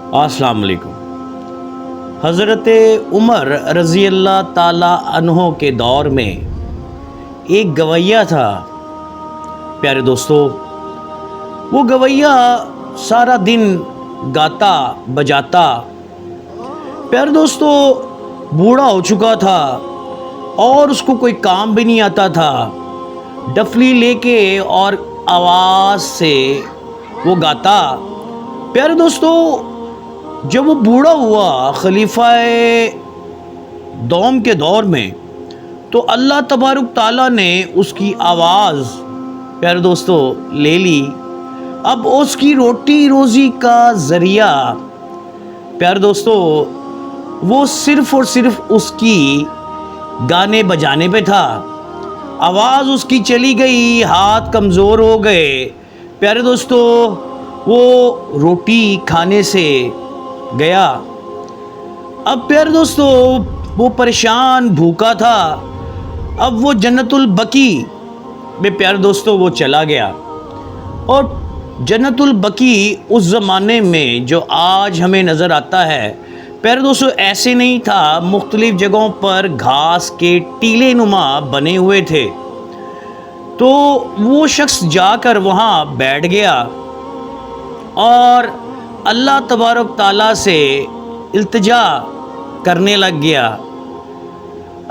अस्सलाम वालेकुम। हज़रत उमर रज़ी अल्लाह ताला अन्हो के दौर में एक गवैया था। प्यारे दोस्तों, वो गवैया सारा दिन गाता बजाता, प्यारे दोस्तों, बूढ़ा हो चुका था और उसको कोई काम भी नहीं आता था। डफली लेके और आवाज़ से वो गाता। प्यारे दोस्तों, जब वो बूढ़ा हुआ खलीफा दौम के दौर में, तो अल्लाह तबारक ताला ने उसकी आवाज़, प्यारे दोस्तों, ले ली। अब उसकी रोटी रोज़ी का ज़रिया, प्यारे दोस्तों, वो सिर्फ़ और सिर्फ उसकी गाने बजाने पे था। आवाज़ उसकी चली गई, हाथ कमज़ोर हो गए। प्यारे दोस्तों, वो रोटी खाने से गया। अब प्यारे दोस्तों, वो परेशान भूखा था। अब वो जन्नतुल बकी में, प्यारे दोस्तों, वो चला गया। और जन्नतुल बकी उस ज़माने में जो आज हमें नज़र आता है, प्यारे दोस्तों, ऐसे नहीं था। मुख्तलिफ़ जगहों पर घास के टीले नुमा बने हुए थे। तो वो शख्स जाकर वहाँ बैठ गया और अल्लाह तबारक ताला से इल्तिजा करने लग गया।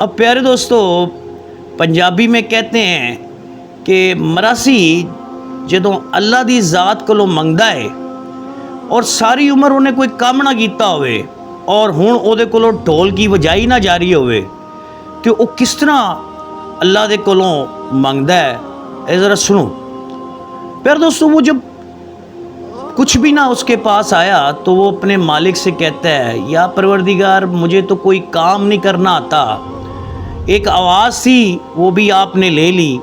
अब प्यारे दोस्तों, पंजाबी में कहते हैं कि मरासी जदों अल्लाह दी ज़ात कोलों मंगदा है और सारी उम्र उन्हें कोई काम ना कीता होवे और हुण उहदे कोलों ढोल की वजाई ना जारी होवे, तो वो किस तरह अल्लाह दे कोलों मंगदा है, ये ज़रा सुनो। प्यारे दोस्तों, वो जब कुछ भी ना उसके पास आया तो वो अपने मालिक से कहता है, या परवरदिगार, मुझे तो कोई काम नहीं करना आता। एक आवाज़ थी, वो भी आपने ले ली,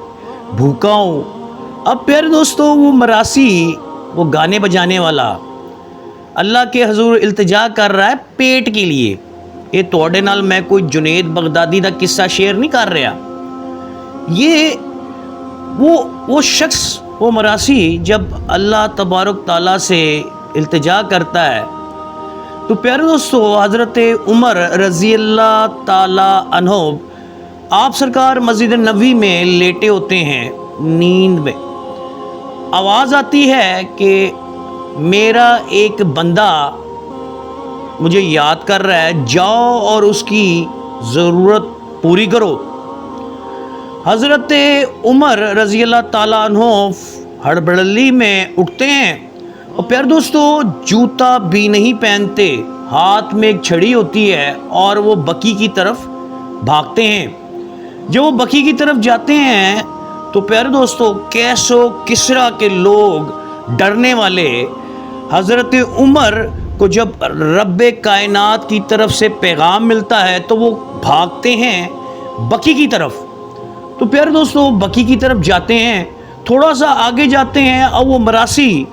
भूखा हूँ। अब प्यारे दोस्तों, वो मरासी, वो गाने बजाने वाला, अल्लाह के हजूर इल्तिजा कर रहा है पेट के लिए। ये तुहाडे नाल मैं कोई जुनेद बगदादी का किस्सा शेयर नहीं कर रहा। ये वो शख्स, वो मरासी, जब अल्लाह तबारक ताला से इल्तिजा करता है, तो प्यारे दोस्तों, हज़रत उमर रज़ी अल्लाह ताला अन्हो, आप सरकार मस्जिद नबवी में लेटे होते हैं नींद में। आवाज़ आती है कि मेरा एक बंदा मुझे याद कर रहा है, जाओ और उसकी ज़रूरत पूरी करो। हज़रत उमर रज़ी अल्लाह ताला अन्हो हड़बड़ली में उठते हैं और प्यारे दोस्तों, जूता भी नहीं पहनते, हाथ में एक छड़ी होती है और वो बकी की तरफ भागते हैं। जब वो बकी की तरफ जाते हैं तो प्यारे दोस्तों, कैसो किसरा के लोग डरने वाले हज़रत उमर को जब रब्बे कायनात की तरफ से पैगाम मिलता है तो वो भागते हैं बकी की तरफ। तो प्यारे दोस्तों, बकी की तरफ जाते हैं, थोड़ा सा आगे जाते हैं और वो मरासी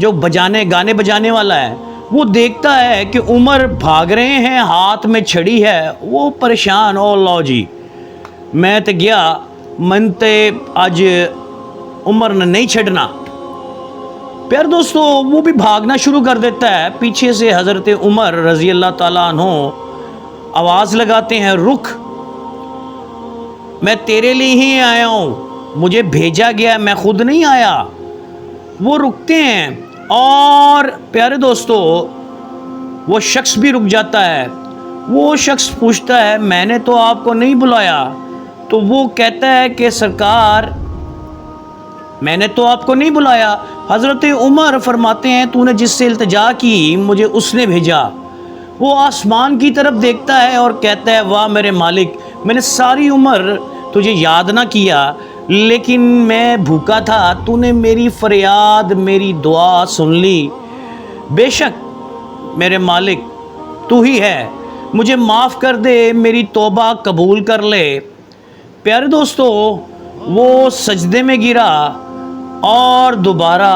जो गाने बजाने वाला है, वो देखता है कि उमर भाग रहे हैं, हाथ में छड़ी है। वो परेशान, ओ लो जी, मैं तो गया, मन ते आज उमर ने नहीं छड़ना। प्यारे दोस्तों, वो भी भागना शुरू कर देता है। पीछे से हज़रत उमर रज़ी अल्लाह ताला अन्हो आवाज़ लगाते हैं, रुक, मैं तेरे लिए ही आया हूँ, मुझे भेजा गया, मैं खुद नहीं आया। वो रुकते हैं और प्यारे दोस्तों, वो शख्स भी रुक जाता है। वो शख्स पूछता है, मैंने तो आपको नहीं बुलाया। तो वो कहता है कि सरकार, मैंने तो आपको नहीं बुलाया। हज़रत उमर फरमाते हैं, तूने जिससे इल्तिजा की, मुझे उसने भेजा। वो आसमान की तरफ देखता है और कहता है, वाह मेरे मालिक, मैंने सारी उम्र तुझे याद ना किया, लेकिन मैं भूखा था, तूने मेरी फरियाद, मेरी दुआ सुन ली। बेशक मेरे मालिक तू ही है, मुझे माफ़ कर दे, मेरी तौबा कबूल कर ले। प्यारे दोस्तों, वो सजदे में गिरा और दोबारा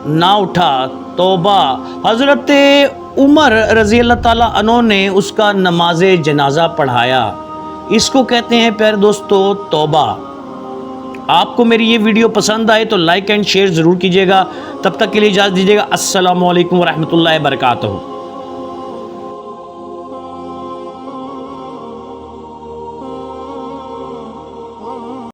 ना उठा। तौबा। हज़रत उमर रज़ी अल्लाह ताला अन्हो ने उसका नमाज जनाजा पढ़ाया। इसको कहते हैं प्यारे दोस्तों तौबा। आपको मेरी ये वीडियो पसंद आए तो लाइक एंड शेयर ज़रूर कीजिएगा। तब तक के लिए इजाज़त दीजिएगा। अस्सलामु अलैकुम व रहमतुल्लाहि व बरकातहू।